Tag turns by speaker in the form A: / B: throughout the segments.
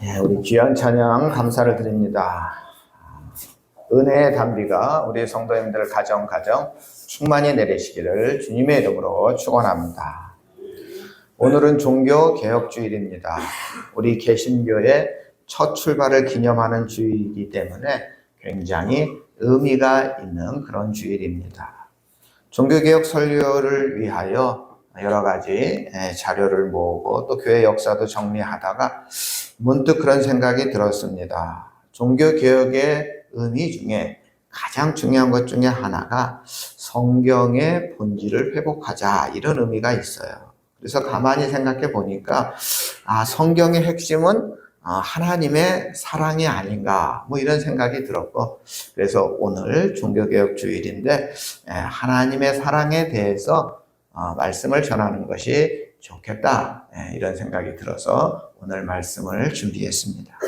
A: 예, 우리 귀한 찬양 감사를 드립니다. 은혜의 단비가 우리 성도님들 가정 충만히 내리시기를 주님의 이름으로 축원합니다. 오늘은 종교개혁주일입니다. 우리 개신교의 첫 출발을 기념하는 주일이기 때문에 굉장히 의미가 있는 그런 주일입니다. 종교개혁 설교를 위하여 여러 가지 자료를 모으고 또 교회 역사도 정리하다가 문득 그런 생각이 들었습니다. 종교개혁의 의미 중에 가장 중요한 것 중에 하나가 성경의 본질을 회복하자, 이런 의미가 있어요. 그래서 가만히 생각해 보니까 성경의 핵심은 하나님의 사랑이 아닌가, 이런 생각이 들었고, 그래서 오늘 종교개혁 주일인데 하나님의 사랑에 대해서 말씀을 전하는 것이 좋겠다, 이런 생각이 들어서 오늘 말씀을 준비했습니다.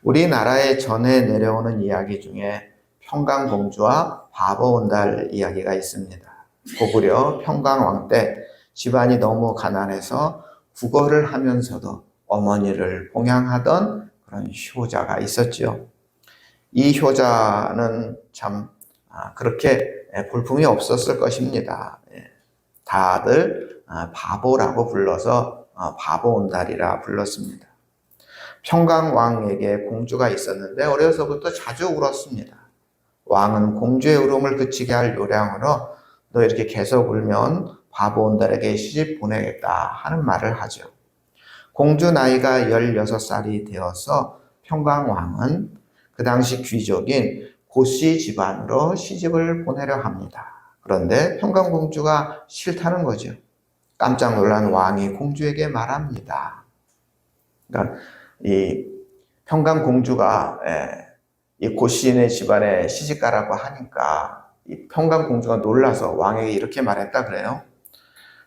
A: 우리나라에 전해 내려오는 이야기 중에 평강공주와 바보온달 이야기가 있습니다. 고구려 평강왕 때 집안이 너무 가난해서 국어를 하면서도 어머니를 봉양하던 그런 효자가 있었지요. 이 효자는 참 그렇게 볼품이 없었을 것입니다. 다들 바보라고 불러서 바보온달이라 불렀습니다. 평강왕에게 공주가 있었는데 어려서부터 자주 울었습니다. 왕은 공주의 울음을 그치게 할 요량으로 너 이렇게 계속 울면 바보온달에게 시집 보내겠다 하는 말을 하죠. 공주 나이가 16살이 되어서 평강왕은 그 당시 귀족인 고씨 집안으로 시집을 보내려 합니다. 그런데 평강공주가 싫다는 거죠. 깜짝 놀란 왕이 공주에게 말합니다. 그러니까 이 평강공주가 이 고씨네 집안에 시집가라고 하니까 이 평강공주가 놀라서 왕에게 이렇게 말했다 그래요.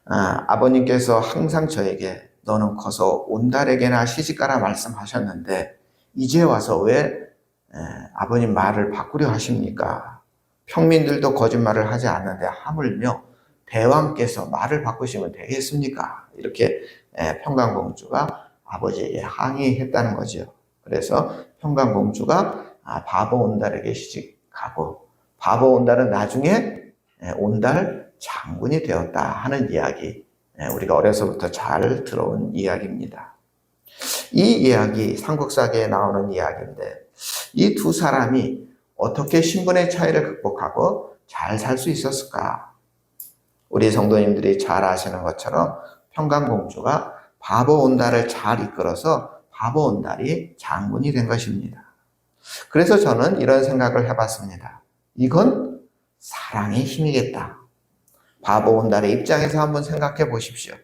A: 아버님께서 항상 저에게 너는 커서 온달에게나 시집가라 말씀하셨는데 이제 와서 왜 아버님 말을 바꾸려 하십니까? 평민들도 거짓말을 하지 않는데 하물며 대왕께서 말을 바꾸시면 되겠습니까? 이렇게 평강공주가 아버지에게 항의했다는 거죠. 그래서 평강공주가 바보온달에게 시집가고 바보온달은 나중에 온달 장군이 되었다 하는 이야기, 우리가 어려서부터 잘 들어온 이야기입니다. 이 이야기 삼국사기에 나오는 이야기인데 이 두 사람이 어떻게 신분의 차이를 극복하고 잘 살 수 있었을까? 우리 성도님들이 잘 아시는 것처럼 평강공주가 바보온달을 잘 이끌어서 바보온달이 장군이 된 것입니다. 그래서 저는 이런 생각을 해봤습니다. 이건 사랑의 힘이겠다. 바보온달의 입장에서 한번 생각해 보십시오.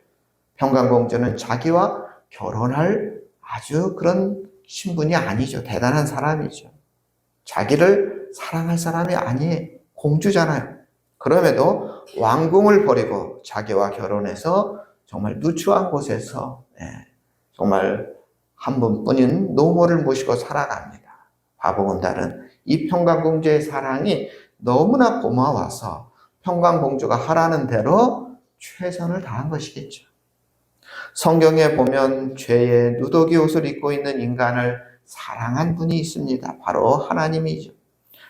A: 평강공주는 자기와 결혼할 아주 그런 신분이 아니죠. 대단한 사람이죠. 자기를 사랑할 사람이 아니에요. 공주잖아요. 그럼에도 왕궁을 버리고 자기와 결혼해서 정말 누추한 곳에서 정말 한 분뿐인 노모를 모시고 살아갑니다. 바보온달은 이 평강공주의 사랑이 너무나 고마워서 평강공주가 하라는 대로 최선을 다한 것이겠죠. 성경에 보면 죄의 누더기 옷을 입고 있는 인간을 사랑한 분이 있습니다. 바로 하나님이죠.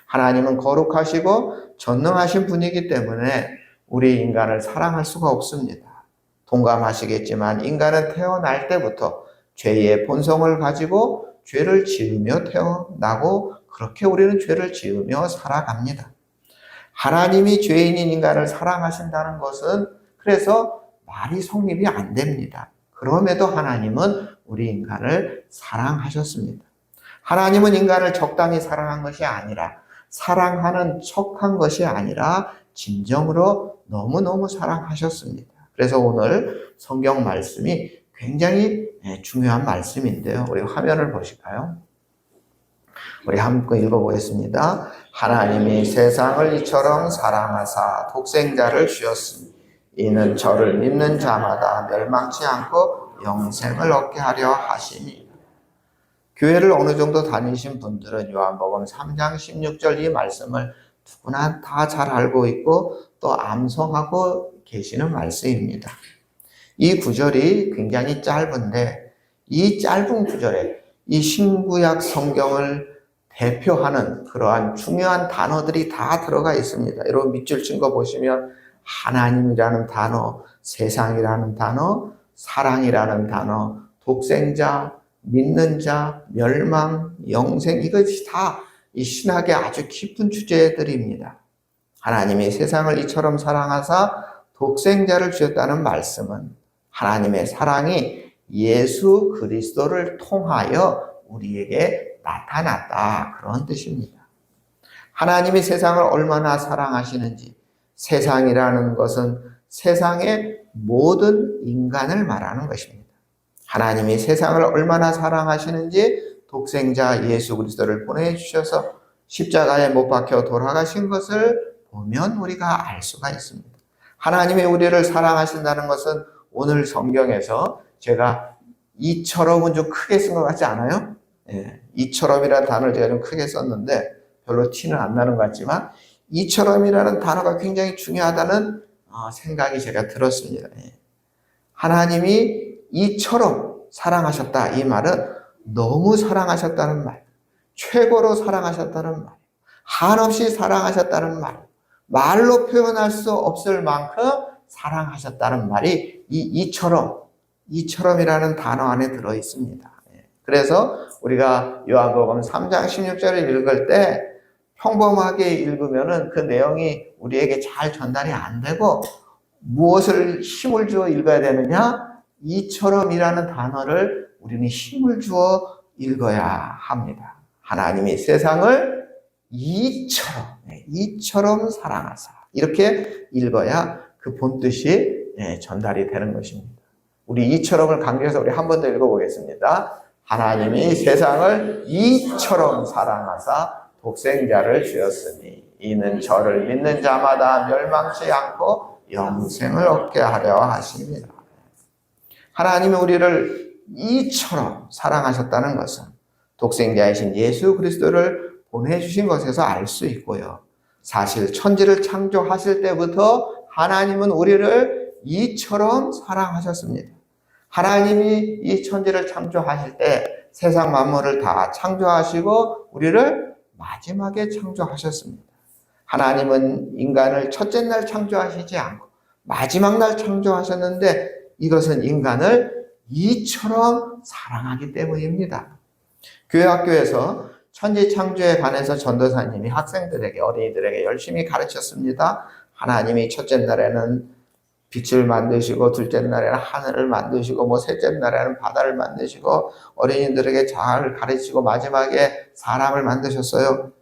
A: 하나님은 거룩하시고 전능하신 분이기 때문에 우리 인간을 사랑할 수가 없습니다. 동감하시겠지만 인간은 태어날 때부터 죄의 본성을 가지고 죄를 지으며 태어나고 그렇게 우리는 죄를 지으며 살아갑니다. 하나님이 죄인인 인간을 사랑하신다는 것은 그래서 말이 성립이 안 됩니다. 그럼에도 하나님은 우리 인간을 사랑하셨습니다. 하나님은 인간을 적당히 사랑한 것이 아니라 사랑하는 척한 것이 아니라 진정으로 너무너무 사랑하셨습니다. 그래서 오늘 성경 말씀이 굉장히 중요한 말씀인데요. 우리 화면을 보실까요? 우리 함께 읽어보겠습니다. 하나님이 세상을 이처럼 사랑하사 독생자를 주셨으니 이는 저를 믿는 자마다 멸망치 않고 영생을 얻게 하려 하시니. 교회를 어느 정도 다니신 분들은 요한복음 3장 16절 이 말씀을 누구나 다 잘 알고 있고 또 암송하고 계시는 말씀입니다. 이 구절이 굉장히 짧은데 이 짧은 구절에 이 신구약 성경을 대표하는 그러한 중요한 단어들이 다 들어가 있습니다. 여러분 밑줄 친 거 보시면 하나님이라는 단어, 세상이라는 단어, 사랑이라는 단어, 독생자, 믿는 자, 멸망, 영생, 이것이 다 이 신학의 아주 깊은 주제들입니다. 하나님이 세상을 이처럼 사랑하사 독생자를 주셨다는 말씀은 하나님의 사랑이 예수 그리스도를 통하여 우리에게 나타났다, 그런 뜻입니다. 하나님이 세상을 얼마나 사랑하시는지, 세상이라는 것은 세상의 모든 인간을 말하는 것입니다. 하나님이 세상을 얼마나 사랑하시는지 독생자 예수 그리스도를 보내주셔서 십자가에 못 박혀 돌아가신 것을 보면 우리가 알 수가 있습니다. 하나님이 우리를 사랑하신다는 것은 오늘 성경에서 제가 이처럼은 좀 크게 쓴 것 같지 않아요? 예, 이처럼이라는 단어를 제가 좀 크게 썼는데 별로 티는 안 나는 것 같지만 이처럼이라는 단어가 굉장히 중요하다는 생각이 제가 들었습니다. 예. 하나님이 이처럼 사랑하셨다, 이 말은 너무 사랑하셨다는 말, 최고로 사랑하셨다는 말, 한없이 사랑하셨다는 말, 말로 표현할 수 없을 만큼 사랑하셨다는 말이 이처럼이라는 단어 안에 들어 있습니다. 그래서 우리가 요한복음 3장 16절을 읽을 때 평범하게 읽으면은 그 내용이 우리에게 잘 전달이 안 되고 무엇을 힘을 주어 읽어야 되느냐? 이처럼이라는 단어를 우리는 힘을 주어 읽어야 합니다. 하나님이 세상을 이처럼 사랑하사, 이렇게 읽어야 그 본뜻이 전달이 되는 것입니다. 우리 이처럼을 강조해서 우리 한 번 더 읽어보겠습니다. 하나님이 세상을 이처럼 사랑하사 독생자를 주었으니 이는 저를 믿는 자마다 멸망치 않고 영생을 얻게 하려 하십니다. 하나님이 우리를 이처럼 사랑하셨다는 것은 독생자이신 예수 그리스도를 보내주신 것에서 알 수 있고요. 사실 천지를 창조하실 때부터 하나님은 우리를 이처럼 사랑하셨습니다. 하나님이 이 천지를 창조하실 때 세상 만물을 다 창조하시고 우리를 마지막에 창조하셨습니다. 하나님은 인간을 첫째 날 창조하시지 않고 마지막 날 창조하셨는데 이것은 인간을 이처럼 사랑하기 때문입니다. 교회 학교에서 천지 창조에 관해서 전도사님이 학생들에게, 어린이들에게 열심히 가르쳤습니다. 하나님이 첫째 날에는 빛을 만드시고 둘째 날에는 하늘을 만드시고 셋째 날에는 바다를 만드시고 어린이들에게 잘 가르치고 마지막에 사람을 만드셨어요.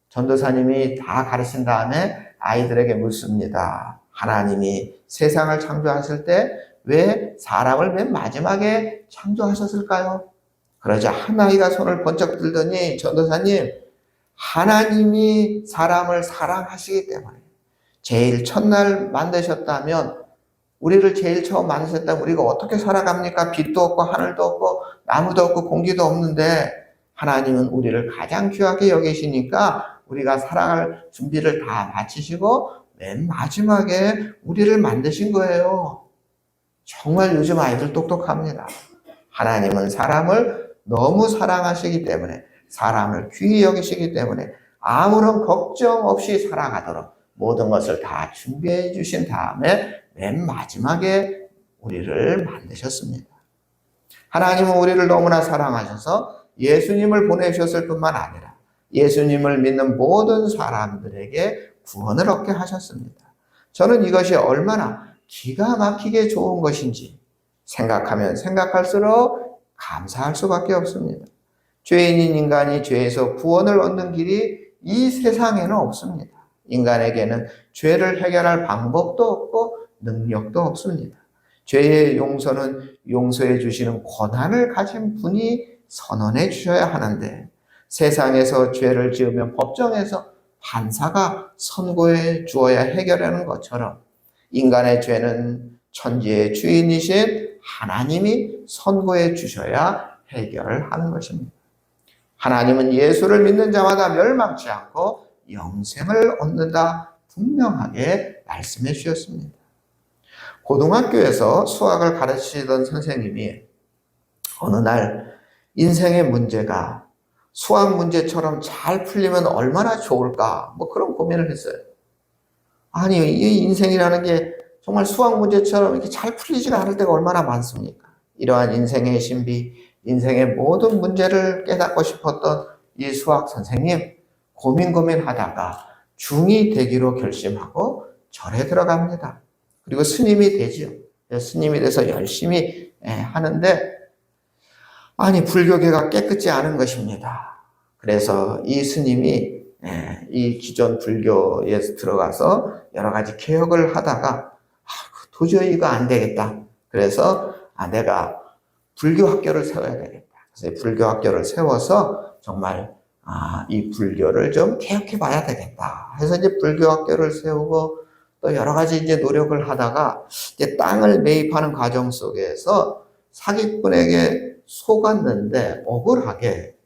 A: 전도사님이 다 가르친 다음에 아이들에게 묻습니다. 하나님이 세상을 창조하실 때 왜 사람을 맨 마지막에 창조하셨을까요? 그러자 한 아이가 손을 번쩍 들더니 전도사님, 하나님이 사람을 사랑하시기 때문에 제일 첫날 만드셨다면 우리를 제일 처음 만드셨다면 우리가 어떻게 살아갑니까? 빛도 없고 하늘도 없고 나무도 없고 공기도 없는데 하나님은 우리를 가장 귀하게 여기시니까 우리가 살아갈 준비를 다 마치시고 맨 마지막에 우리를 만드신 거예요. 정말 요즘 아이들 똑똑합니다. 하나님은 사람을 너무 사랑하시기 때문에, 사람을 귀히 여기시기 때문에 아무런 걱정 없이 살아가도록 모든 것을 다 준비해 주신 다음에 맨 마지막에 우리를 만드셨습니다. 하나님은 우리를 너무나 사랑하셔서 예수님을 보내주셨을 뿐만 아니라 예수님을 믿는 모든 사람들에게 구원을 얻게 하셨습니다. 저는 이것이 얼마나 기가 막히게 좋은 것인지 생각하면 생각할수록 감사할 수밖에 없습니다. 죄인인 인간이 죄에서 구원을 얻는 길이 이 세상에는 없습니다. 인간에게는 죄를 해결할 방법도 없고 능력도 없습니다. 죄의 용서는 용서해 주시는 권한을 가진 분이 선언해 주셔야 하는데 세상에서 죄를 지으면 법정에서 판사가 선고해 주어야 해결하는 것처럼 인간의 죄는 천지의 주인이신 하나님이 선고해 주셔야 해결하는 것입니다. 하나님은 예수를 믿는 자마다 멸망치 않고 영생을 얻는다 분명하게 말씀해 주셨습니다. 고등학교에서 수학을 가르치던 선생님이 어느 날 인생의 문제가 수학 문제처럼 잘 풀리면 얼마나 좋을까? 뭐 그런 고민을 했어요. 아니, 이 인생이라는 게 정말 수학 문제처럼 이렇게 잘 풀리지가 않을 때가 얼마나 많습니까? 이러한 인생의 신비, 인생의 모든 문제를 깨닫고 싶었던 이 수학 선생님, 고민하다가 중이 되기로 결심하고 절에 들어갑니다. 그리고 스님이 되지요. 스님이 돼서 열심히 하는데, 아니, 불교계가 깨끗지 않은 것입니다. 그래서 이 스님이 이 기존 불교에 들어가서 여러 가지 개혁을 하다가 도저히 이거 안 되겠다. 그래서 내가 불교 학교를 세워야 되겠다. 그래서 불교 학교를 세워서 정말 이 불교를 좀 개혁해 봐야 되겠다. 해서 이제 불교 학교를 세우고 또 여러 가지 이제 노력을 하다가 이제 땅을 매입하는 과정 속에서 사기꾼에게 속았는데 억울하게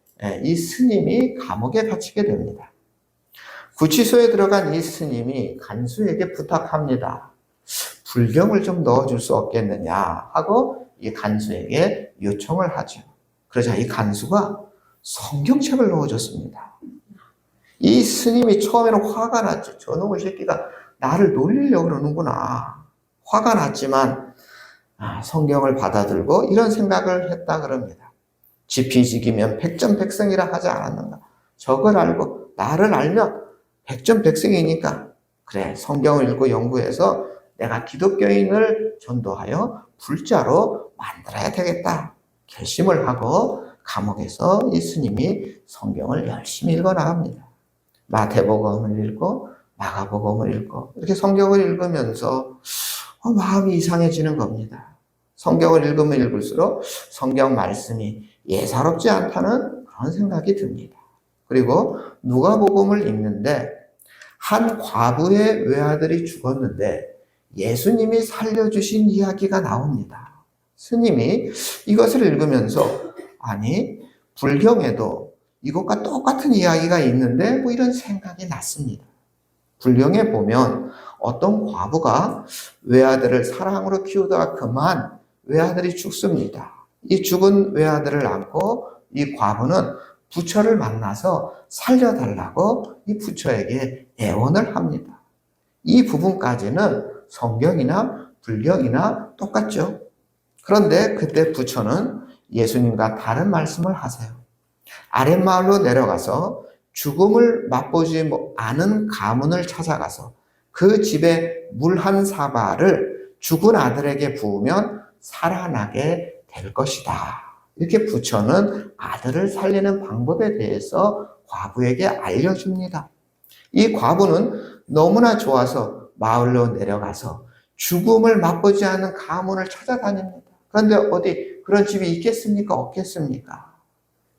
A: 이 스님이 감옥에 갇히게 됩니다. 구치소에 들어간 이 스님이 간수에게 부탁합니다. 불경을 좀 넣어줄 수 없겠느냐 하고 이 간수에게 요청을 하죠. 그러자 이 간수가 성경책을 넣어줬습니다. 이 스님이 처음에는 화가 났죠. 저놈의 새끼가 나를 놀리려고 그러는구나. 화가 났지만 성경을 받아들고 이런 생각을 했다 그럽니다. 지피지기면 백전백승이라 하지 않았는가. 저걸 알고 나를 알면 백전백승이니까 그래, 성경을 읽고 연구해서 내가 기독교인을 전도하여 불자로 만들어야 되겠다 결심을 하고 감옥에서 이 스님이 성경을 열심히 읽어 나갑니다. 마태복음을 읽고 마가복음을 읽고 이렇게 성경을 읽으면서 마음이 이상해지는 겁니다. 성경을 읽으면 읽을수록 성경 말씀이 예사롭지 않다는 그런 생각이 듭니다. 그리고 누가복음을 읽는데 한 과부의 외아들이 죽었는데 예수님이 살려주신 이야기가 나옵니다. 스님이 이것을 읽으면서 아니 불경에도 이것과 똑같은 이야기가 있는데 뭐 이런 생각이 났습니다. 불경에 보면 어떤 과부가 외아들을 사랑으로 키우다가 그만 외아들이 죽습니다. 이 죽은 외아들을 안고 이 과부는 부처를 만나서 살려달라고 이 부처에게 애원을 합니다. 이 부분까지는 성경이나 불경이나 똑같죠. 그런데 그때 부처는 예수님과 다른 말씀을 하세요. 아랫마을로 내려가서 죽음을 맛보지 않은 가문을 찾아가서 그 집에 물 한 사발을 죽은 아들에게 부으면 살아나게 될 것이다. 이렇게 부처는 아들을 살리는 방법에 대해서 과부에게 알려줍니다. 이 과부는 너무나 좋아서 마을로 내려가서 죽음을 맛보지 않은 가문을 찾아다닙니다. 그런데 어디 그런 집이 있겠습니까? 없겠습니까?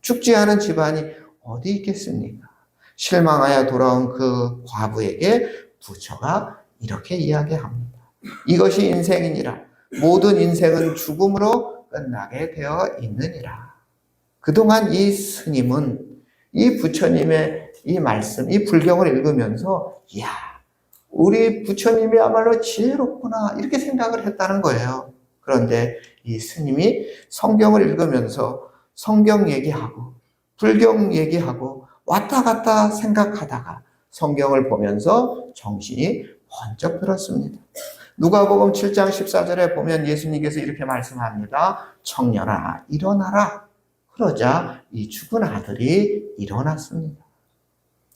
A: 죽지 않은 집안이 어디 있겠습니까? 실망하여 돌아온 그 과부에게 부처가 이렇게 이야기합니다. 이것이 인생이니라. 모든 인생은 죽음으로 끝나게 되어 있느니라. 그동안 이 스님은 이 부처님의 이 말씀, 이 불경을 읽으면서 이야, 우리 부처님이야말로 지혜롭구나 이렇게 생각을 했다는 거예요. 그런데 이 스님이 성경을 읽으면서 성경 얘기하고 불경 얘기하고 왔다 갔다 생각하다가 성경을 보면서 정신이 번쩍 들었습니다. 누가복음 7장 14절에 보면 예수님께서 이렇게 말씀합니다. 청년아 일어나라. 그러자 이 죽은 아들이 일어났습니다.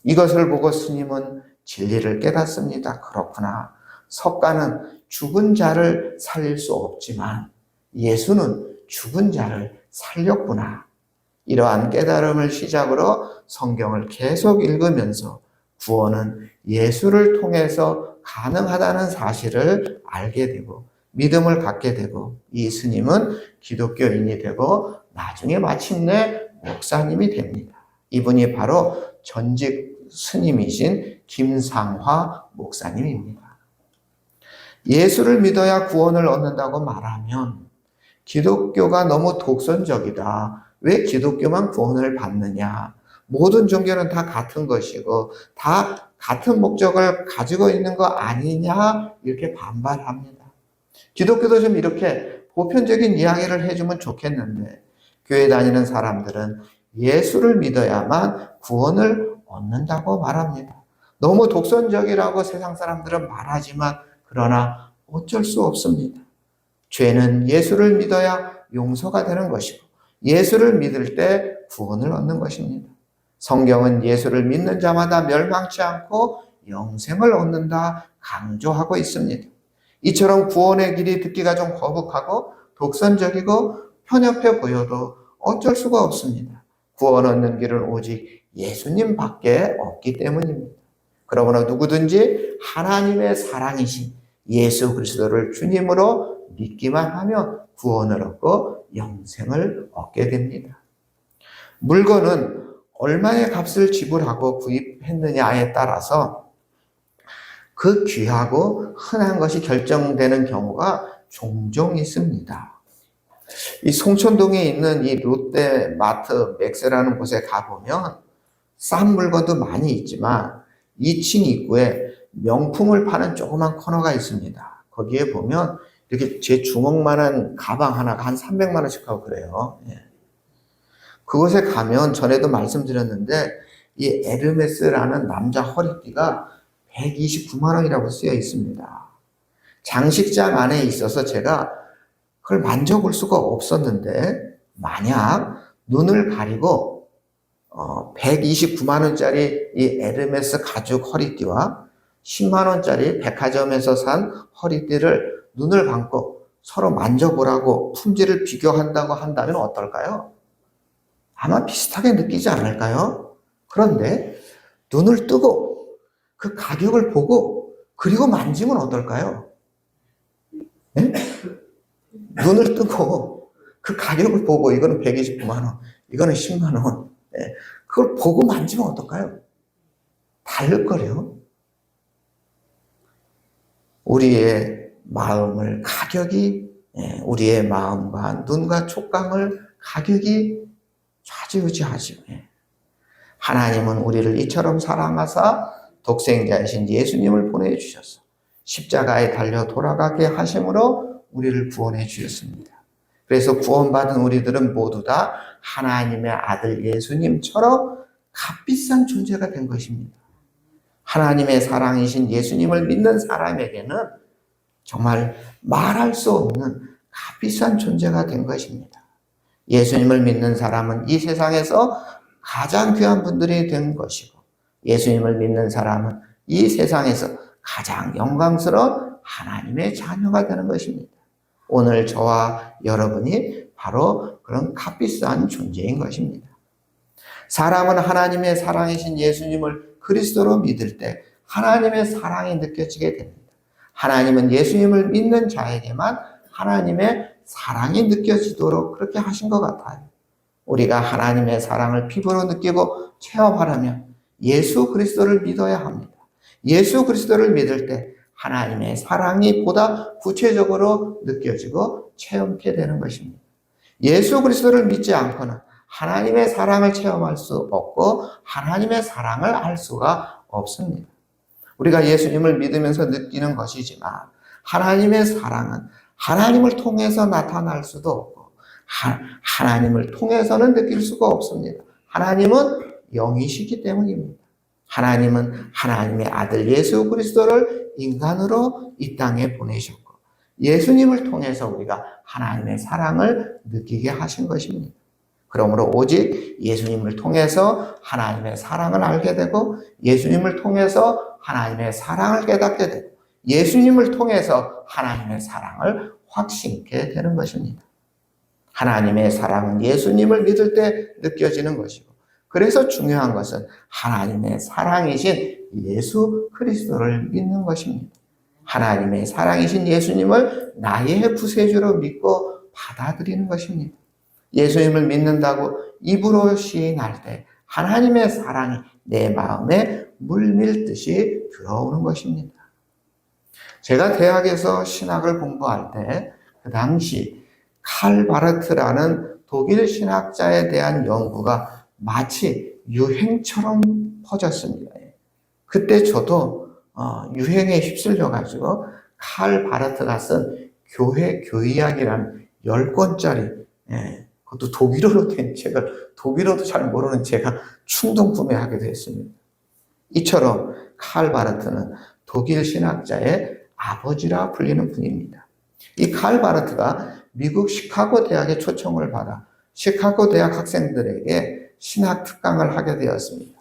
A: 이것을 보고 스님은 진리를 깨닫습니다. 그렇구나. 석가는 죽은 자를 살릴 수 없지만 예수는 죽은 자를 살렸구나. 이러한 깨달음을 시작으로 성경을 계속 읽으면서 구원은 예수를 통해서 가능하다는 사실을 알게 되고 믿음을 갖게 되고 이 스님은 기독교인이 되고 나중에 마침내 목사님이 됩니다. 이분이 바로 전직 스님이신 김상화 목사님입니다. 예수를 믿어야 구원을 얻는다고 말하면 기독교가 너무 독선적이다. 왜 기독교만 구원을 받느냐? 모든 종교는 다 같은 것이고 다 같은 목적을 가지고 있는 거 아니냐? 이렇게 반발합니다. 기독교도 좀 이렇게 보편적인 이야기를 해주면 좋겠는데 교회 다니는 사람들은 예수를 믿어야만 구원을 얻는다고 말합니다. 너무 독선적이라고 세상 사람들은 말하지만 그러나 어쩔 수 없습니다. 죄는 예수를 믿어야 용서가 되는 것이고 예수를 믿을 때 구원을 얻는 것입니다. 성경은 예수를 믿는 자마다 멸망치 않고 영생을 얻는다 강조하고 있습니다. 이처럼 구원의 길이 듣기가 좀 거북하고 독선적이고 편협해 보여도 어쩔 수가 없습니다. 구원 얻는 길은 오직 예수님밖에 없기 때문입니다. 그러므로 누구든지 하나님의 사랑이신 예수 그리스도를 주님으로 믿기만 하면 구원을 얻고 영생을 얻게 됩니다. 물건은 얼마의 값을 지불하고 구입했느냐에 따라서 그 귀하고 흔한 것이 결정되는 경우가 종종 있습니다. 이 송천동에 있는 이 롯데마트 맥스라는 곳에 가보면 싼 물건도 많이 있지만 2층 입구에 명품을 파는 조그만 코너가 있습니다. 거기에 보면 이렇게 제 주먹만한 가방 하나가 한 300만 원씩 하고 그래요. 그곳에 가면 전에도 말씀드렸는데 이 에르메스라는 남자 허리띠가 129만 원이라고 쓰여 있습니다. 장식장 안에 있어서 제가 그걸 만져볼 수가 없었는데 만약 눈을 가리고 129만 원짜리 이 에르메스 가죽 허리띠와 10만 원짜리 백화점에서 산 허리띠를 눈을 감고 서로 만져보라고 품질을 비교한다고 한다면 어떨까요? 아마 비슷하게 느끼지 않을까요? 그런데 눈을 뜨고 그 가격을 보고 그리고 만지면 어떨까요? 네? 눈을 뜨고 그 가격을 보고 이거는 129만 원, 이거는 10만 원. 네. 그걸 보고 만지면 어떨까요? 다를 거예요. 우리의 마음을 가격이, 우리의 마음과 눈과 촉감을 가격이 좌지우지하죠. 하나님은 우리를 이처럼 사랑하사 독생자이신 예수님을 보내주셔서 십자가에 달려 돌아가게 하심으로 우리를 구원해 주셨습니다. 그래서 구원받은 우리들은 모두 다 하나님의 아들 예수님처럼 값비싼 존재가 된 것입니다. 하나님의 사랑이신 예수님을 믿는 사람에게는 정말 말할 수 없는 값비싼 존재가 된 것입니다. 예수님을 믿는 사람은 이 세상에서 가장 귀한 분들이 된 것이고 예수님을 믿는 사람은 이 세상에서 가장 영광스러운 하나님의 자녀가 되는 것입니다. 오늘 저와 여러분이 바로 그런 값비싼 존재인 것입니다. 사람은 하나님의 사랑이신 예수님을 그리스도로 믿을 때 하나님의 사랑이 느껴지게 됩니다. 하나님은 예수님을 믿는 자에게만 하나님의 사랑이 느껴지도록 그렇게 하신 것 같아요. 우리가 하나님의 사랑을 피부로 느끼고 체험하려면 예수 그리스도를 믿어야 합니다. 예수 그리스도를 믿을 때 하나님의 사랑이 보다 구체적으로 느껴지고 체험케 되는 것입니다. 예수 그리스도를 믿지 않고는 하나님의 사랑을 체험할 수 없고 하나님의 사랑을 알 수가 없습니다. 우리가 예수님을 믿으면서 느끼는 것이지만 하나님의 사랑은 하나님을 통해서 나타날 수도 없고 하나님을 통해서는 느낄 수가 없습니다. 하나님은 영이시기 때문입니다. 하나님은 하나님의 아들 예수 그리스도를 인간으로 이 땅에 보내셨고 예수님을 통해서 우리가 하나님의 사랑을 느끼게 하신 것입니다. 그러므로 오직 예수님을 통해서 하나님의 사랑을 알게 되고 예수님을 통해서 하나님의 사랑을 깨닫게 되고 예수님을 통해서 하나님의 사랑을 확신케 되는 것입니다. 하나님의 사랑은 예수님을 믿을 때 느껴지는 것이고 그래서 중요한 것은 하나님의 사랑이신 예수 그리스도를 믿는 것입니다. 하나님의 사랑이신 예수님을 나의 구세주로 믿고 받아들이는 것입니다. 예수님을 믿는다고 입으로 시인할 때 하나님의 사랑이 내 마음에 물밀듯이 들어오는 것입니다. 제가 대학에서 신학을 공부할 때 그 당시 칼 바르트라는 독일 신학자에 대한 연구가 마치 유행처럼 퍼졌습니다. 그때 저도 유행에 휩쓸려 가지고 칼 바르트가 쓴 교회 교의학이라는 10권짜리 그것도 독일어로 된 책을 독일어도 잘 모르는 제가 충동 구매하게 됐습니다. 이처럼 칼 바르트는 독일 신학자의 아버지라 불리는 분입니다. 이 칼 바르트가 미국 시카고 대학에 초청을 받아 시카고 대학 학생들에게 신학 특강을 하게 되었습니다.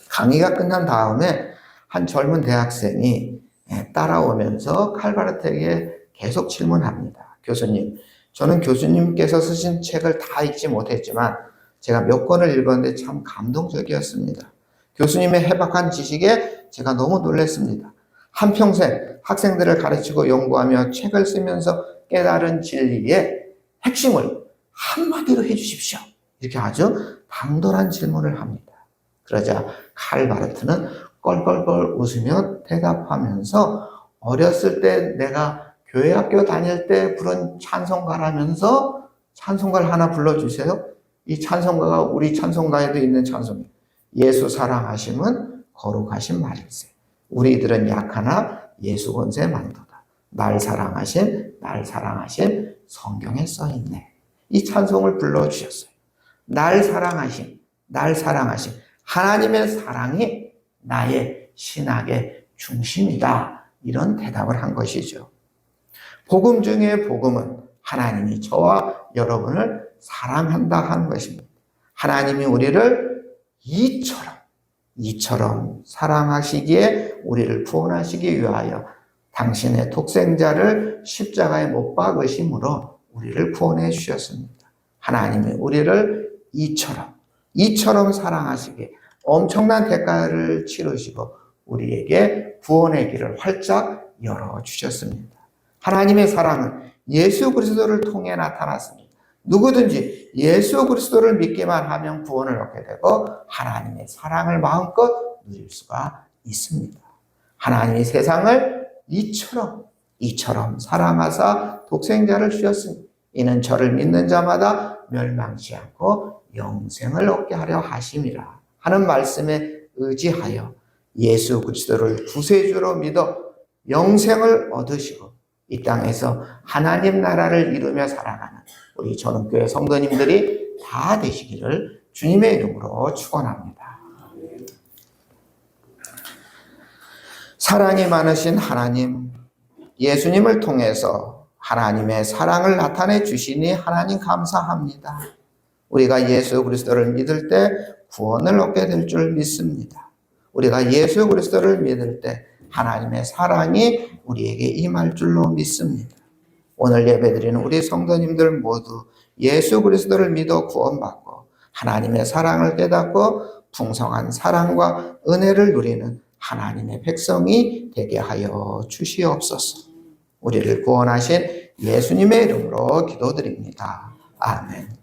A: 강의가 끝난 다음에 한 젊은 대학생이 따라오면서 칼 바르트에게 계속 질문합니다. 교수님, 저는 교수님께서 쓰신 책을 다 읽지 못했지만 제가 몇 권을 읽었는데 참 감동적이었습니다. 교수님의 해박한 지식에 제가 너무 놀랐습니다. 한평생 학생들을 가르치고 연구하며 책을 쓰면서 깨달은 진리의 핵심을 한마디로 해주십시오. 이렇게 아주 당돌한 질문을 합니다. 그러자 칼 바르트는 껄껄껄 웃으며 대답하면서 어렸을 때 내가 교회 학교 다닐 때 부른 찬송가라면서 찬송가를 하나 불러주세요. 이 찬송가가 우리 찬송가에도 있는 찬송이에요. 예수 사랑하심은 거룩하신 말일세. 우리들은 약하나 예수 권세 많도다. 날 사랑하신 성경에 써있네. 이 찬송을 불러주셨어요. 날 사랑하신 하나님의 사랑이 나의 신학의 중심이다. 이런 대답을 한 것이죠. 복음 중에 복음은 하나님이 저와 여러분을 사랑한다 하는 것입니다. 하나님이 우리를 이처럼 사랑하시기에 우리를 구원하시기 위하여 당신의 독생자를 십자가에 못 박으심으로 우리를 구원해 주셨습니다. 하나님이 우리를 이처럼 사랑하시기에 엄청난 대가를 치르시고 우리에게 구원의 길을 활짝 열어주셨습니다. 하나님의 사랑은 예수 그리스도를 통해 나타났습니다. 누구든지 예수 그리스도를 믿기만 하면 구원을 얻게 되고 하나님의 사랑을 마음껏 누릴 수가 있습니다. 하나님이 세상을 이처럼 사랑하사 독생자를 주셨으니 이는 저를 믿는 자마다 멸망치 않고 영생을 얻게 하려 하심이라 하는 말씀에 의지하여 예수 그리스도를 구세주로 믿어 영생을 얻으시고 이 땅에서 하나님 나라를 이루며 살아가는 우리 전원교회 성도님들이 다 되시기를 주님의 이름으로 축원합니다. 사랑이 많으신 하나님, 예수님을 통해서 하나님의 사랑을 나타내 주시니 하나님 감사합니다. 우리가 예수 그리스도를 믿을 때 구원을 얻게 될 줄 믿습니다. 우리가 예수 그리스도를 믿을 때 하나님의 사랑이 우리에게 임할 줄로 믿습니다. 오늘 예배드리는 우리 성도님들 모두 예수 그리스도를 믿어 구원받고 하나님의 사랑을 깨닫고 풍성한 사랑과 은혜를 누리는 하나님의 백성이 되게 하여 주시옵소서. 우리를 구원하신 예수님의 이름으로 기도드립니다. 아멘.